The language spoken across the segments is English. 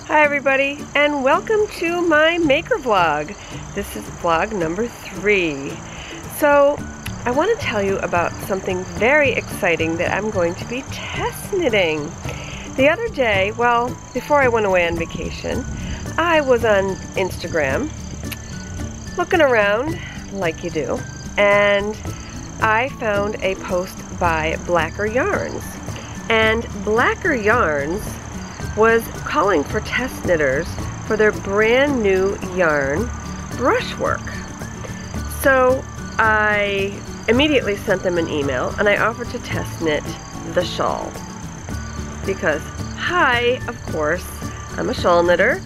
Hi everybody, and welcome to my maker vlog. This is vlog number 3. So I want to tell you about something very exciting that I'm going to be test knitting. The other day, well, before I went away on vacation, I was on Instagram looking around like you do, and I found a post by Blacker Yarns. And Blacker Yarns was calling for test knitters for their brand new yarn, Brushwork. So I immediately sent them an email and I offered to test knit the shawl. Because, hi, of course, I'm a shawl knitter.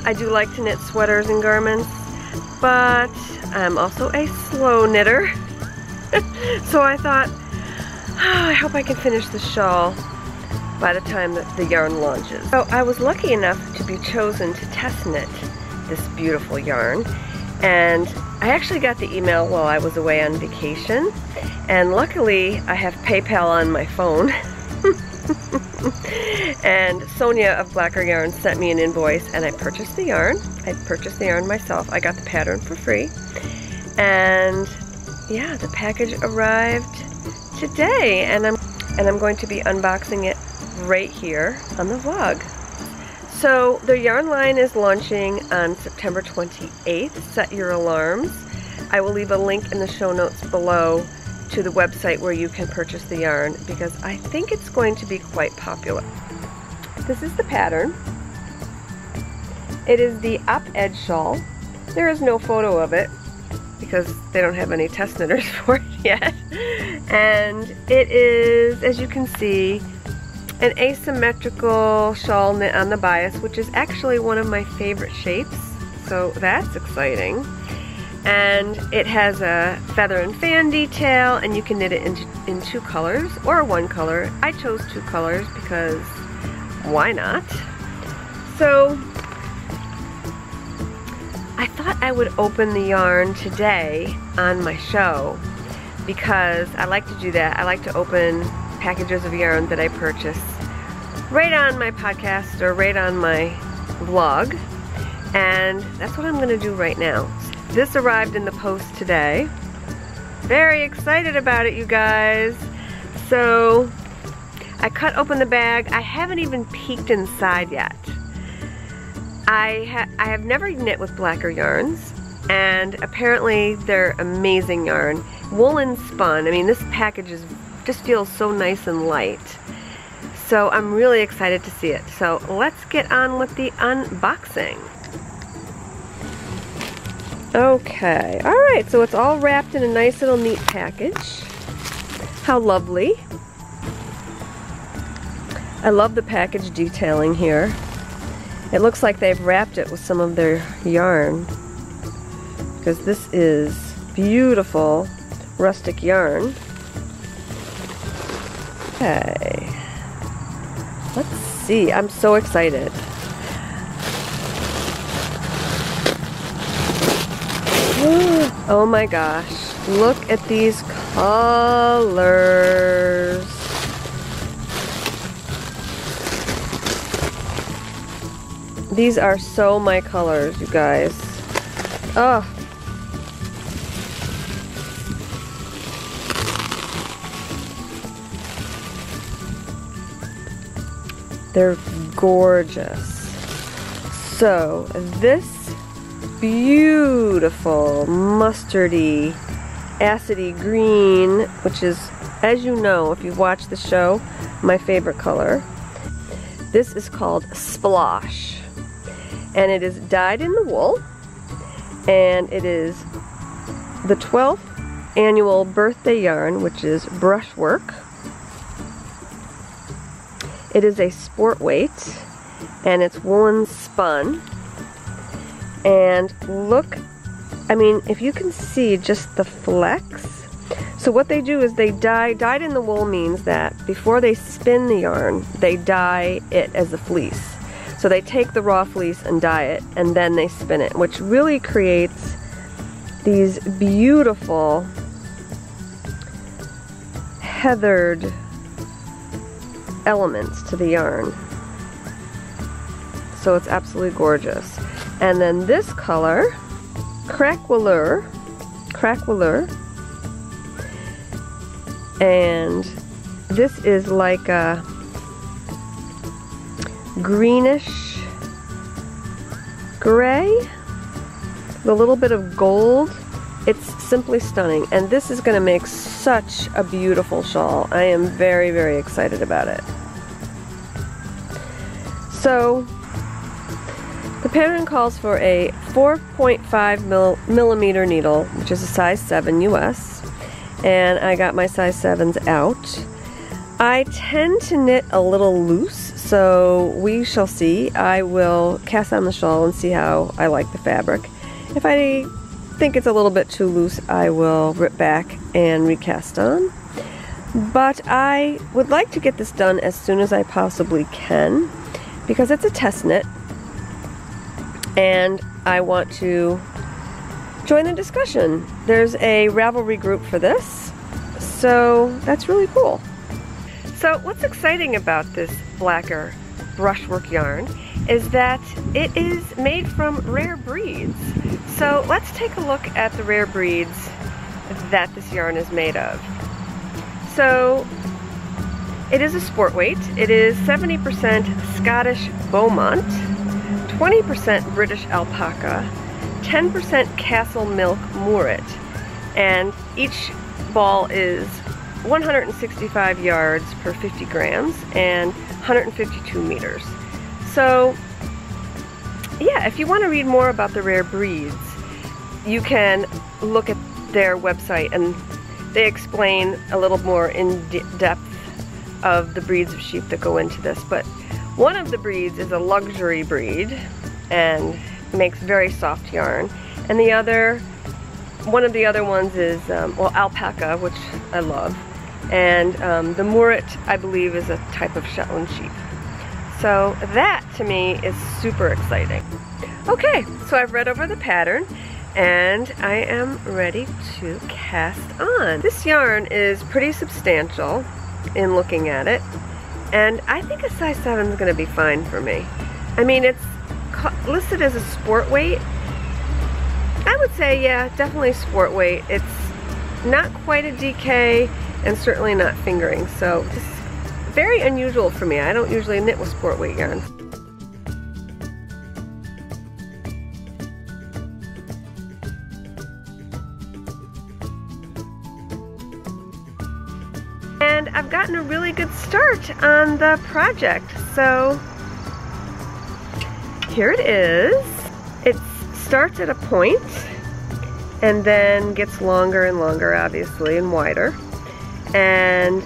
I do like to knit sweaters and garments, but I'm also a slow knitter. So I thought, I hope I can finish the shawl by the time that the yarn launches. So I was lucky enough to be chosen to test knit this beautiful yarn, and I actually got the email while I was away on vacation, and luckily I have PayPal on my phone. And Sonia of Blacker Yarns sent me an invoice and I purchased the yarn. I purchased the yarn myself. I got the pattern for free, and yeah, the package arrived today, and I'm going to be unboxing it right here on the vlog. So their yarn line is launching on September 28th. Set your alarms. I will leave a link in the show notes below to the website where you can purchase the yarn, because I think it's going to be quite popular. This is the pattern. It is the Op Edge shawl. There is no photo of it because they don't have any test knitters for it yet. And it is, as you can see, an asymmetrical shawl knit on the bias, which is actually one of my favorite shapes, so that's exciting. And it has a feather and fan detail, and you can knit it in 2 colors or 1 color. I chose 2 colors because why not? So I thought I would open the yarn today on my show, because I like to do that. I like to open packages of yarn that I purchase right on my podcast or right on my vlog, and that's what I'm going to do right now. This arrived in the post today. Very excited about it, you guys. So I cut open the bag. I haven't even peeked inside yet. I have never knit with Blacker Yarns, and apparently they're amazing yarn. Woolen spun. I mean, this package just feels so nice and light. So I'm really excited to see it. So let's get on with the unboxing. Okay, alright, so it's all wrapped in a nice little neat package. How lovely. I love the package detailing here. It looks like they've wrapped it with some of their yarn, because this is beautiful rustic yarn. Okay, let's see. I'm so excited. Oh my gosh, look at these colors. These are so my colors, you guys. Oh. They're gorgeous. So this beautiful mustardy, acidy green, which is, as you know, if you've watched the show, my favorite color. This is called Splosh, and it is dyed in the wool, and it is the 12th annual birthday yarn, which is Brushwork. It is a sport weight, and it's woolen spun. And look, I mean, if you can see just the flecks. So what they do is they dyed in the wool means that before they spin the yarn, they dye it as a fleece. So they take the raw fleece and dye it, and then they spin it, which really creates these beautiful heathered elements to the yarn. so it's absolutely gorgeous. And then this color, Craquelure, and this is like a greenish gray, with a little bit of gold. It's simply stunning, and this is going to make such a beautiful shawl. I am very, very excited about it. So the pattern calls for a 4.5 millimeter needle, which is a size 7 US, and I got my size 7s out. I tend to knit a little loose, so we shall see. I will cast on the shawl and see how I like the fabric. If I think it's a little bit too loose, I will rip back and recast on. But I would like to get this done as soon as I possibly can, because it's a test knit and I want to join the discussion. There's a Ravelry group for this, so that's really cool. So what's exciting about this Blacker brushwork yarn is that it is made from rare breeds. So let's take a look at the rare breeds that this yarn is made of. So it is a sport weight. It is 70% Scottish Beaumont, 20% British Alpaca, 10% Castle Milk Murret, and each ball is 165 yards per 50 grams and 152 meters. So yeah, if you want to read more about the rare breeds, you can look at their website, and they explain a little more in depth of the breeds of sheep that go into this. But one of the breeds is a luxury breed and makes very soft yarn, and one of the other ones is well, alpaca, which I love, and the Murret, I believe, is a type of Shetland sheep. So that to me is super exciting. Okay, so I've read over the pattern and I am ready to cast on. This yarn is pretty substantial in looking at it, and I think a size 7 is going to be fine for me. I mean, it's listed as a sport weight. I would say, yeah, definitely sport weight. It's not quite a DK and certainly not fingering, so this is very unusual for me. I don't usually knit with sport weight yarns. And I've gotten a really good start on the project, so here it is. It starts at a point and then gets longer and longer, obviously, and wider. And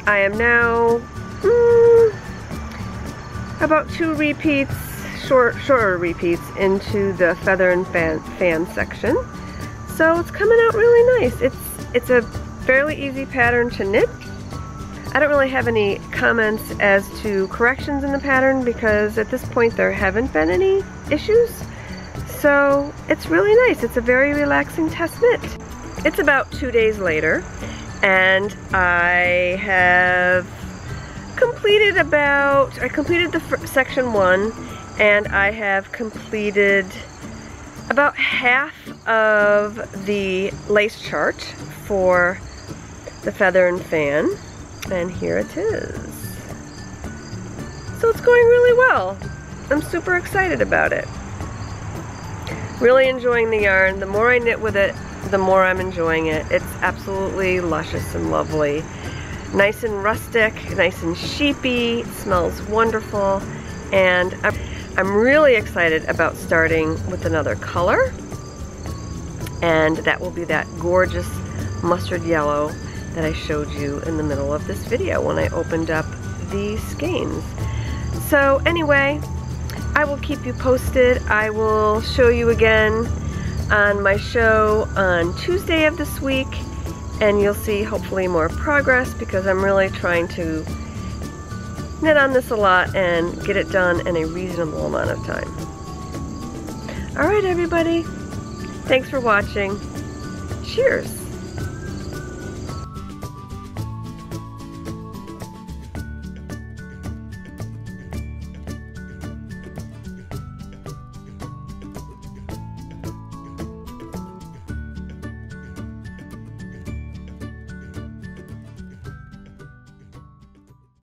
I am now about 2 repeats, shorter repeats into the feather and fan section. So it's coming out really nice. It's a fairly easy pattern to knit. I don't really have any comments as to corrections in the pattern because at this point there haven't been any issues. So it's really nice. It's a very relaxing test knit. It's about 2 days later, and I have completed I completed the section 1, and I have completed about half of the lace chart for the feather and fan, and here it is. So it's going really well. I'm super excited about it. Really enjoying the yarn. The more I knit with it, the more I'm enjoying it. It's absolutely luscious and lovely. Nice and rustic, nice and sheepy, it smells wonderful, and I'm really excited about starting with another color, and that will be that gorgeous mustard yellow that I showed you in the middle of this video when I opened up the skeins. So anyway, I will keep you posted. I will show you again on my show on Tuesday of this week, and you'll see hopefully more progress because I'm really trying to knit on this a lot and get it done in a reasonable amount of time. Alright everybody, thanks for watching. Cheers!